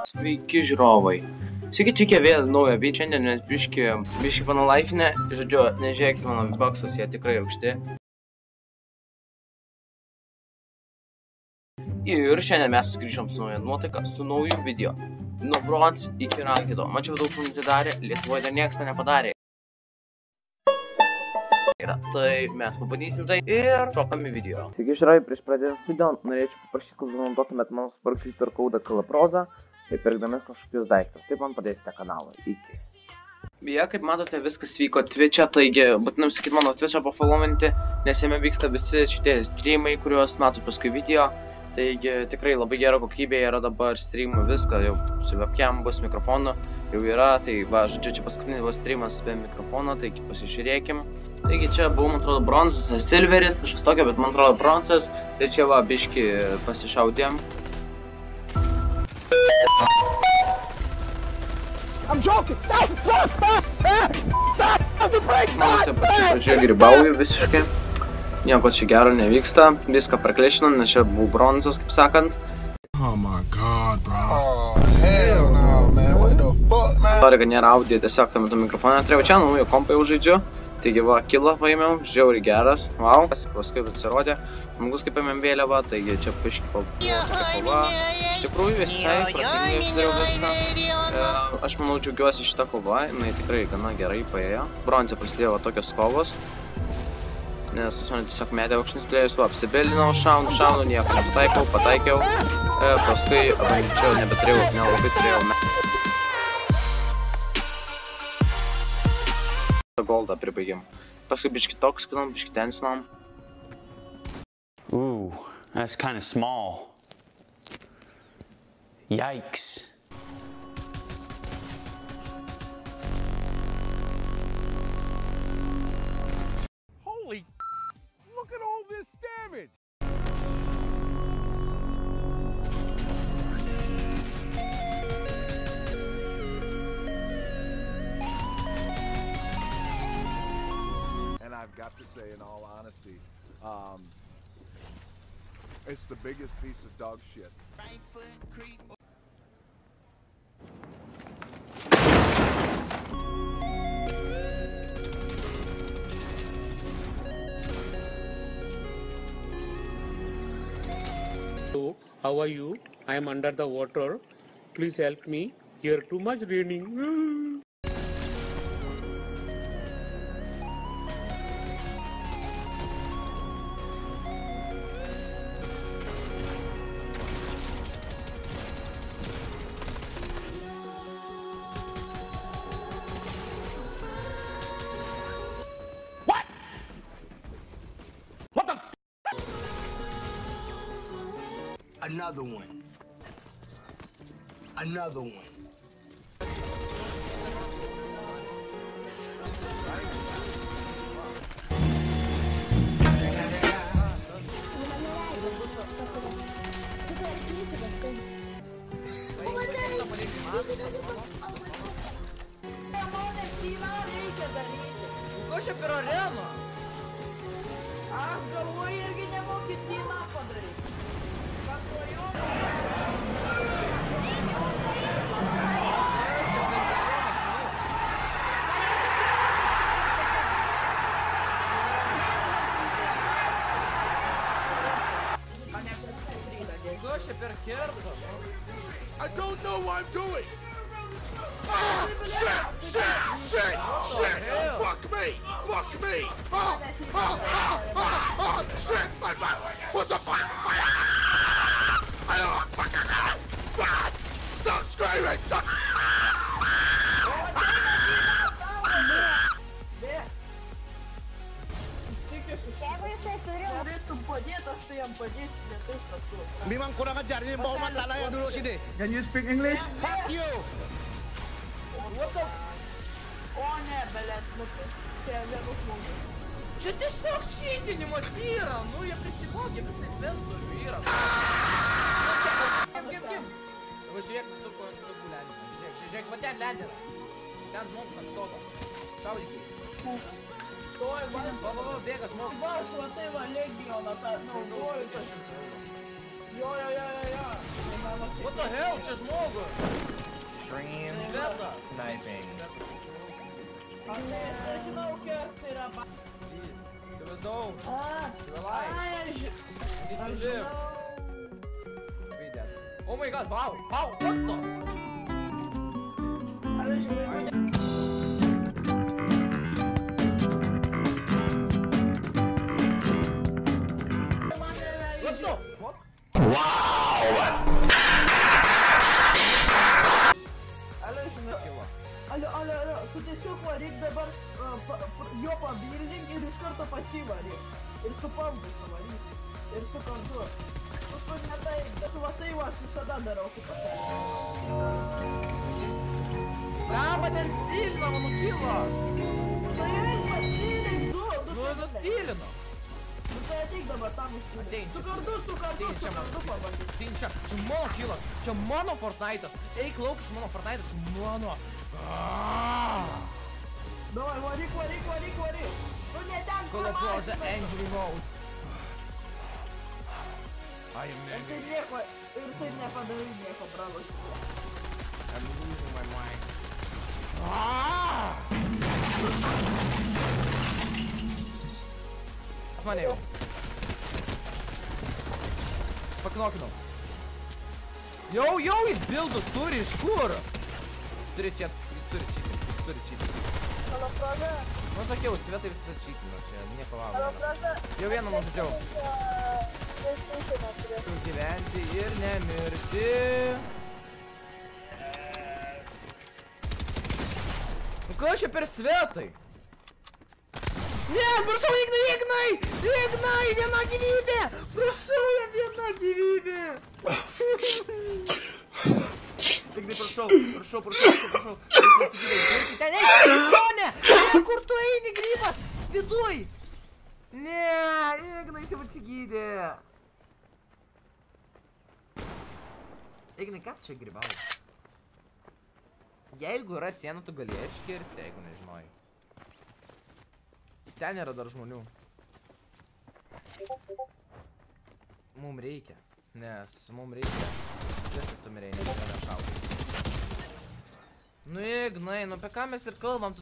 Sveiki žiūrovai. Sveiki atvykę vėl naują video. Šiandien mes biški panalaifinę. Žodžiu, nežiūrėkite mano Xbox'us, jie tikrai aukšti. Ir šiandien mes sugrįžom su nauja nuotaika, su nauju video. Nuo bronz iki rankido. Mačiau daug žmonių tai darė, Lietuvoje dar niekas to nepadarė. Tai mes pabandysim tai ir šokame video. Taigi žiūrai, prieš pradėdant video norėčiau paprašyti, kad naudotumėt mano sparčiai per kodą Kalaproza ir pirkdami kažkokius daiktus. Taip man padėsite kanalą. Iki. Beje, kaip matote, viskas vyko Twitch'e, taigi būtinai sakyti mano Twitch'ą pafollovinti, nes jame vyksta visi šitie streamai, kuriuos matot paskui video. Taigi tikrai labai gera kokybė yra dabar streamų, viską jau su webcam bus mikrofonu jau yra, tai va, žodžiu, čia paskutinis buvo streamas be mikrofono, taigi pasižiūrėkim. Taigi čia buvo, man atrodo, bronzas, silveris, kažkas tokio, bet man atrodo bronzas, tai čia va, biški pasišaudėm. I'm joking! Stop! Matote, pradžioje grybauju visiškai. Nieko čia gero nevyksta, viską praklėšinom, nes čia buvo bronzas, kaip sakant. Oh my god, bro. Oh, hell no, man. What the fuck, man? Sorry, kad nėra audio, tiesiog tuo metu mikrofoną turėjau čia, naujo kompą jau žaidžiu. Taigi va, kilą paėmiau, žiauriai geras. Wow, paskui pasirodė. Žmogus kaip paėmėm vėliavą, taigi čia piški kova. Iš tikrųjų, visai pratingai išdariau viską. Aš manau, džiaugiuosi šitą kovą, jinai tikrai gana gerai paėjo. Bronze prasidėjo tokios kovos. Nes pas mane tiesiog metė aukštinis plėjus, va, apsibelinau, šaunu, nieko pataikiau. Paskui bandyčiau, nebeturėjau, nelabai turėjau goldą pribaigėm. Paskui biški toksinom, biški tensinom. Ooh, that's kind of small. Yikes. Holy, look at all this damage. And I've got to say, in all honesty, it's the biggest piece of dog shit. Hello, how are you? I am under the water. Please help me. Here too much raining. Another one. Another one. Košia per areną? Aš galvoju, irgi nemokytina padaryti. I don't know what I'm doing. Ah, shit! Fuck me! Shit! What the fuck? I don't fucking know. Stop screaming! Stop! Memang kurang ajar ni bawa mata lah yang duduk sini. Can you speak English? Fuck you. What the? O ne, belės, čia tiesiog čytinimas yra, nu jie prisimokė visai inventorių yra. Kim. Va žiūrėk visus ant lendiną, žiūrėk, va ten lendinas. Ten žmogus ant stogo. Šaudykiai. Va, bėga žmogus. Va, aš va tai va legioną tą naudoju. Jo. What the hell, čia žmogus? Stream Svetas. sniping. Give a zone. Give a life. Need to live. Read that. Oh my god, wow. Wow, what the? What the fuck? Alio, tu tiesiog varyk dabar jo pabildink ir iš karto pasivaryk. Ir su pampu pavaryk. Ir su kartu. Tu ne taip, bet tu va tai va aš visada darau kaip Ką ten stilino, mano kilo? Tai eik pastilink, du Stilino. Tu tai ateik dabar tam užstilink. Su kartu pabandyk. Čia mano kilas, čia mano Fortnite'as. Eik lauk iš mano Fortnite'as, čia mano. Davai, varyk. Tu ne ten Kalaproza Angry Mode. I am Ir tai nepadarai nieko, bravo. I'm losing my mind. Mane jau. Paknokinau. Jau, jis bildus turi iš kur? Jis turi čytį. Kalaproza. Nu sakiau, Svetai visada čytino, čia nieko valo. Jau vieną nužudžiau. Tu gyventi ir nemirti. Nu ką čia per Svetai? Ne, prašau, Ignai, viena gyvybė! Prašau, viena gyvybė! Ignai, prašau. Ten eik, šone! Kur tu eini, grybas? Viduj! Ne, Ignai, jis jau atsigydė. Ignai, ką tu čia grybauji? Jeigu yra siena, tu galėjai iškirsti, jeigu nežinojai. Ten yra dar žmonių. Mums reikia, nes mums reikia visas tu mirėjai, nes yra nešaudai. Nu Ignai, nu apie ką mes ir kalbam?